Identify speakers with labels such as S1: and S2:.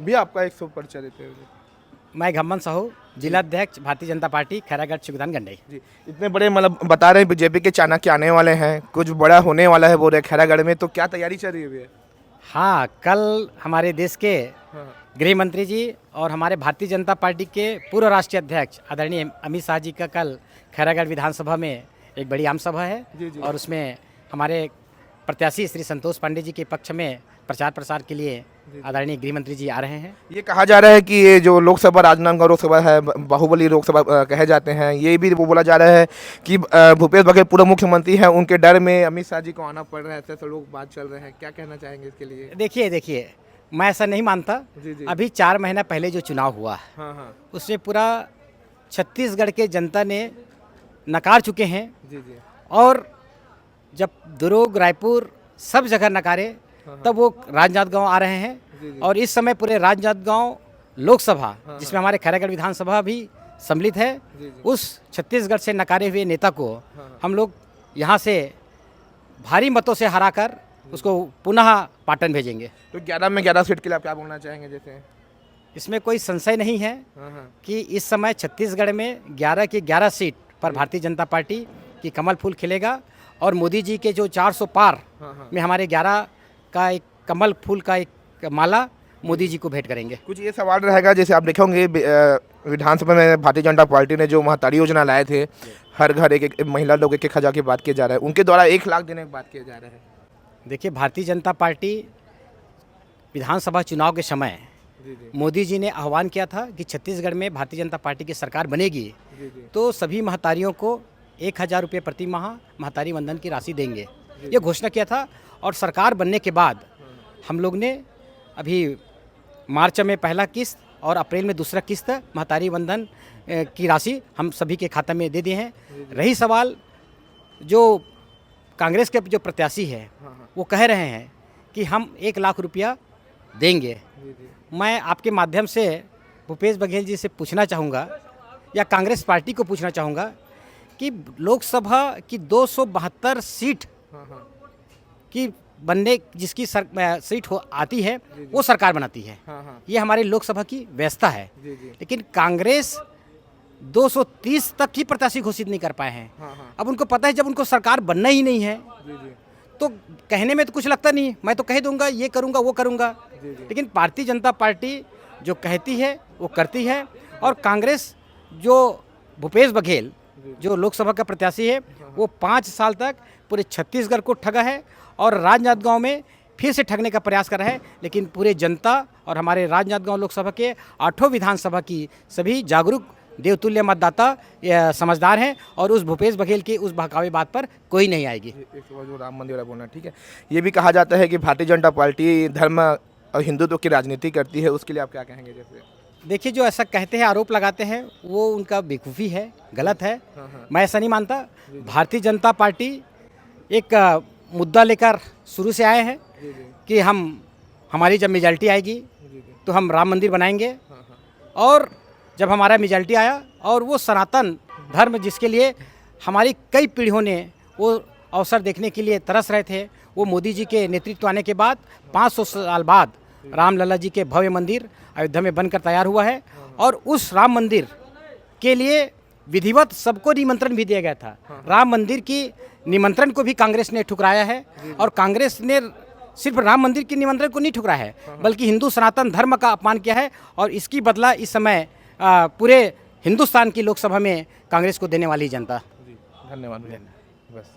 S1: भी आपका एक शुभ परिचय देते हुए।
S2: मैं घम्मन साहू, जिलाध्यक्ष भारतीय जनता पार्टी खैरागढ़ सुगदान गंडई।
S1: जी, इतने बड़े मतलब बता रहे हैं बीजेपी के चाणक्य आने वाले हैं, कुछ बड़ा होने वाला है बोल रहे खैरागढ़ में, तो क्या तैयारी चल रही है भैया?
S2: हाँ, कल हमारे देश के
S1: हाँ
S2: गृह मंत्री जी और हमारे भारतीय जनता पार्टी के पूर्व राष्ट्रीय अध्यक्ष आदरणीय अमित शाह जी का कल खैरागढ़ विधानसभा में एक बड़ी आम सभा है।
S1: जी।
S2: और उसमें हमारे प्रत्याशी श्री संतोष पांडे जी के पक्ष में प्रचार प्रसार के लिए आदरणीय गृह मंत्री जी आ रहे हैं।
S1: ये कहा जा रहा है कि ये जो लोकसभा राजनांदगांव लोकसभा है, बाहुबली लोकसभा कहे जाते हैं, ये भी वो बोला जा रहा है कि भूपेश बघेल पूर्व मुख्यमंत्री हैं, उनके डर में अमित शाह जी को आना पड़ रहा है, ऐसे लोग बात चल रहे हैं, क्या कहना चाहेंगे इसके लिए?
S2: देखिए, मैं ऐसा नहीं मानता।
S1: जी।
S2: अभी 4 महीना पहले जो चुनाव हुआ
S1: हाँ
S2: उसमें पूरा छत्तीसगढ़ के जनता ने नकार चुके हैं।
S1: जी।
S2: और जब दुर्ग, रायपुर सब जगह नकारे, तब वो राजनांदगांव आ रहे हैं।
S1: जी।
S2: और इस समय पूरे राजनांदगांव लोकसभा, जिसमें हमारे खैरागढ़ विधानसभा भी सम्मिलित है,
S1: जी।
S2: उस छत्तीसगढ़ से नकारे हुए नेता को हम लोग यहाँ से भारी मतों से हराकर उसको पुनः पाटन भेजेंगे।
S1: तो 11 में 11 सीट के लिए आप क्या बोलना चाहेंगे? जैसे
S2: इसमें कोई संशय नहीं है
S1: हाँ
S2: कि इस समय छत्तीसगढ़ में 11 की 11 सीट पर भारतीय जनता पार्टी की कमल फूल खिलेगा। और मोदी जी के जो 400 पार में हमारे 11 का एक कमल फूल का एक माला मोदी जी को भेंट करेंगे।
S1: कुछ ये सवाल रहेगा, जैसे आप देखे होंगे विधानसभा में भारतीय जनता पार्टी ने जो महतारी योजना लाए थे, हर घर एक महिला लोग एक हजार की बात किया जा रहा है, उनके द्वारा 1 लाख देने की बात किया जा रहा है।
S2: देखिए, भारतीय जनता पार्टी विधानसभा चुनाव के समय मोदी जी ने आह्वान किया था कि छत्तीसगढ़ में भारतीय जनता पार्टी की सरकार बनेगी तो सभी महतारियों को 1000 रुपये प्रति माह महतारी वंदन की राशि देंगे, ये घोषणा किया था। और सरकार बनने के बाद हम लोग ने अभी मार्च में पहला किस्त और अप्रैल में दूसरा किस्त महतारी वंदन की राशि हम सभी के खाते में दे दिए हैं। रही सवाल जो कांग्रेस के जो प्रत्याशी है वो कह रहे हैं कि हम 1 लाख रुपया देंगे, मैं आपके माध्यम से भूपेश बघेल जी से पूछना चाहूँगा या कांग्रेस पार्टी को पूछना चाहूँगा कि लोकसभा की 272 सीट की बनने जिसकी सीट आती है वो सरकार बनाती है। ये हमारे लोकसभा की व्यवस्था है। लेकिन कांग्रेस 230 तक ही प्रत्याशी घोषित नहीं कर पाए हैं। अब उनको पता है जब उनको सरकार बनना ही नहीं है तो कहने में तो कुछ लगता नहीं, मैं तो कह दूंगा ये करूंगा वो करूंगा। लेकिन भारतीय जनता पार्टी जो कहती है वो करती है। और कांग्रेस जो भूपेश बघेल जो लोकसभा का प्रत्याशी है वो 5 साल तक पूरे छत्तीसगढ़ को ठगा है और राजनांदगांव में फिर से ठगने का प्रयास कर रहा है। लेकिन पूरे जनता और हमारे राजनांदगांव लोकसभा के 8 विधानसभा की सभी जागरूक देवतुल्य मतदाता समझदार हैं और उस भूपेश बघेल की उस बहकावे बात पर कोई नहीं आएगी।
S1: जो राम मंदिर बोलना ठीक है। ये भी कहा जाता है कि भारतीय जनता पार्टी धर्म और हिंदुत्व की राजनीति करती है, उसके लिए आप क्या कहेंगे? जैसे
S2: देखिए, जो ऐसा कहते हैं, आरोप लगाते हैं, वो उनका बेवकूफ़ी है, गलत है। मैं ऐसा नहीं मानता। भारतीय जनता पार्टी एक मुद्दा लेकर शुरू से आए हैं कि हमारी जब मेजॉरिटी आएगी तो हम राम मंदिर बनाएंगे। और जब हमारा मेजॉरिटी आया और वो सनातन धर्म जिसके लिए हमारी कई पीढ़ियों ने वो अवसर देखने के लिए तरस रहे थे, वो मोदी जी के नेतृत्व आने के बाद 500 साल बाद रामलला जी के भव्य मंदिर अयोध्या में बनकर तैयार हुआ है। और उस राम मंदिर के लिए विधिवत सबको निमंत्रण भी दिया गया था। राम मंदिर की निमंत्रण को भी कांग्रेस ने ठुकराया है। और कांग्रेस ने सिर्फ राम मंदिर के निमंत्रण को नहीं ठुकराया है बल्कि हिंदू सनातन धर्म का अपमान किया है। और इसकी बदला इस समय पूरे हिंदुस्तान की लोकसभा में कांग्रेस को देने वाली जनता।
S1: धन्यवाद। बस।